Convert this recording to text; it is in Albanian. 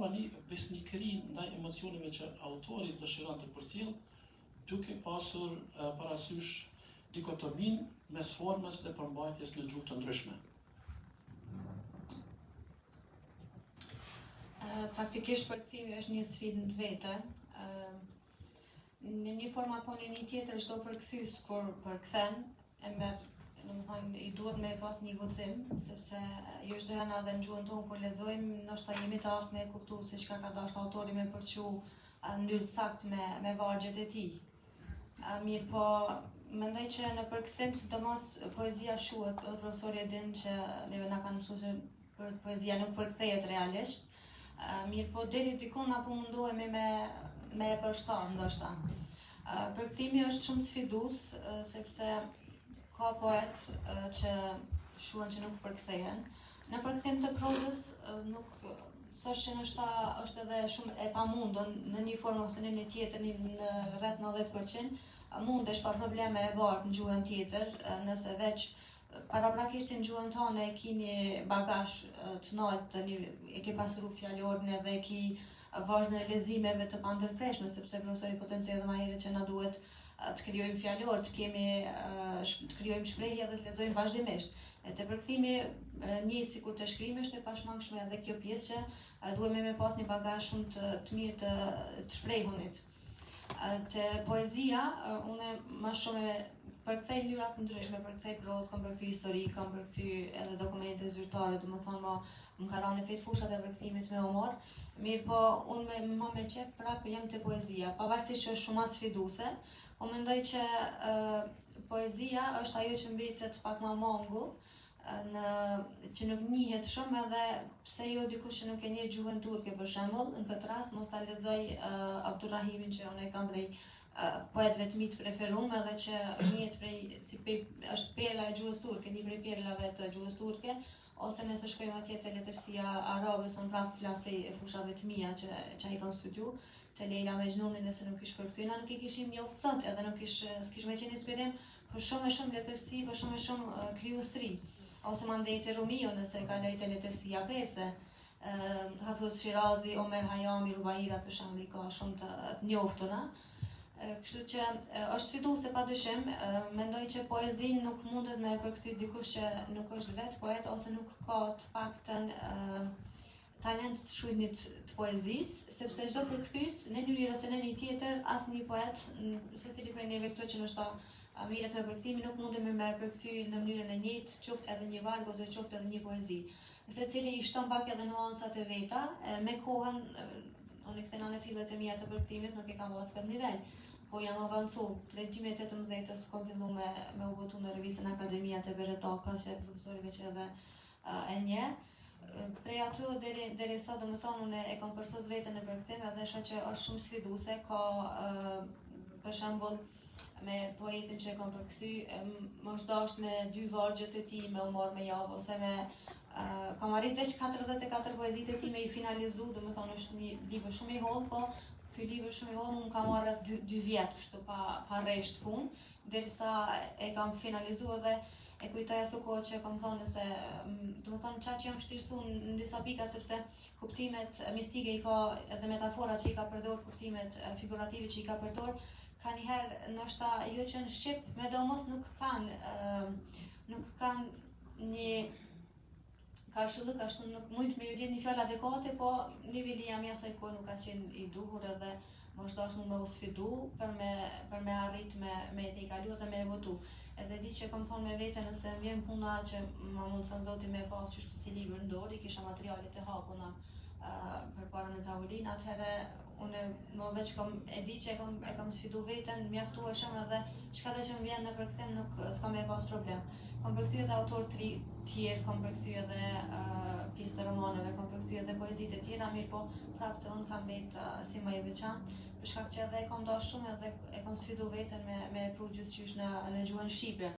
tregova një besnikëri ndaj emocioneve që autori dëshiron të përcjell, duke pasur parasysh dikotomin mes formës dhe përmbajtjes në gjuhë të ndryshme. Faktikisht përkthimi është një sfidë në vete. Në një formë apo në një tjetër çdo përkthyes kur përkthen e merr, domethënë i duhet me pas një guxim, sepse jo çdo herë edhe në gjuhën tonë kur lexojmë, ndoshta jemi të aftë me kuptuar se çka ka dashur autori me përçu në mënyrë saktë me vargjet e tij. Mirë po, mendoj që në përkthim, sidomos poezia shuhet, edhe profesori e din që neve na kanë mësuar se poezia nuk përkthehet realisht. Mirë po, deri diku na po mundohemi me e përshtat ndoshta. Përkthimi është shumë sfidues, sepse ka poet që shuhen që nuk përkthehen. Në përkthim të prozës nuk s'është që ndoshta është edhe shumë e pamundur në një formë ose në një tjetër, në rreth 90%, mundesh pa probleme e bart në gjuhën tjetër, nëse veç paraprakisht në gjuhën tonë e ki një bagazh të lartë, e ke pasuruar fjalorin edhe e ki vazhdën e leximeve të pandërpreshme, sepse profesori po të nxjerrë edhe më herët që na duhet të krijojmë fjalor, të krijojmë shprehje dhe të lexojmë vazhdimisht. E te përkthimi njëjtë sikur të shkrimi është e pashmangshme edhe kjo pjesë që duhemi me pas një bagazh shumë të mirë të shprehunit. Te poezia, unë më shumë përkthej mënyra të ndryshme, përkthej prozë, kam përkthy histori, kam përkthy edhe dokumente zyrtare, domethënë më ka rënë në këtë fushat e përkthimit me humor. Mirë po, unë me qef prapë jam te poezia, pavarësisht që është shumë sfiduese. Unë mendoj që poezia është ajo që mbetet pak më mongu, që nuk njihet shumë, edhe pse jo dikush që nuk e njeh gjuhën turke për shembull, në këtë rast mos ta lexoj Abdurrahimin që unë e kam prej poetëve të mi të preferuar, edhe që njihet është perla e gjuhës turke, një prej perlave të gjuhës turke, ose nëse shkojmë atje te letërsia arabe, son prapë flas prej fushave të mia që ai kam studiu, te Leila Mejnuni, nëse nuk ish përkthyena, nuk i kishim njoft sot, edhe s'kish me qenë inspirim për shumë letërsi, për shumë krijuesri. Ose mandej te Rumio, nëse kaloj te letërsia perse, Hafiz Shirazi, Omer Hayami, Rubairat për shembull, ka shumë të njoftuna. Kështu që është sfiduese padyshim, mendoj që poezinë nuk mundet me përkthy dikush që nuk është vetë poet ose nuk ka të paktën talent të shkruajtjes të poezisë, sepse çdo përkthyes në një mënyrë ose në një tjetër, asnjë poet, secili prej neve këto që ndoshta mirët me përkthimi, nuk mundemi me përkthy në mënyrën e njëjtë, qoftë edhe një varg ose qoftë edhe një poezi. Secili i shton pak edhe nuancat e veta, me kohën, unë i kthena në fillet e mia të përkthimit, nuk e kam pas këtë nivel, po jam avancu. Prej 2018-s kam filluar me u botu në revistën Akademia të Beretaka, që profesori veç edhe e njeh. Prej aty deri sot, domethënë, unë e kam përsos veten në përkthim, edhe shoh që është shumë sfiduese, ka për shembull me poetin që e kam përkthy, mos dash me 2 vargjet e tij, me humor me javë, ose kam arrit veç 44 poezitë e tij me i finalizu, domethënë është një libër shumë i holl, po ky libër shumë i holl unë kam marrë 2 vjet kështu pa rresht punë, derisa e kam finalizuar dhe e kujtoj aso kohë që kam thonë se domethënë çka që jam vështirësuar në disa pika, sepse kuptimet mistike i ka edhe metaforat që i ka përdor, kuptimet figurative që i ka përdor, ka njëherë ndoshta jo që në shqip me domos nuk kanë një karshëllëk ashtu, nuk mund me ju gjetë një fjalë adekuate, po niveli jam asaj kohë nuk ka qenë i duhur, edhe mos dash me u sfidu për me arrit me të i kalu dhe me e votu. Edhe di që kam thonë me vete, nëse më vjen puna që më mundson Zoti me pas qështu si libër në dorë, i kisha materialet e hapuna përpara në tavolinë, atëherë unë më veç e di që e kam sfidu veten, mjaftueshëm, edhe çka që më vjen në përkthim nuk s'kam me pas problem. Kam përkthy edhe autor tjerë, kam përkthy edhe pjesë të romaneve, kam përkthy edhe poezitë e tjera, mirë po prapë të unë kam vetë si më e veçantë, për shkak që edhe e kam dashur shumë edhe e kam sfidu veten me pru gjithçysh në gjuhën shqipe.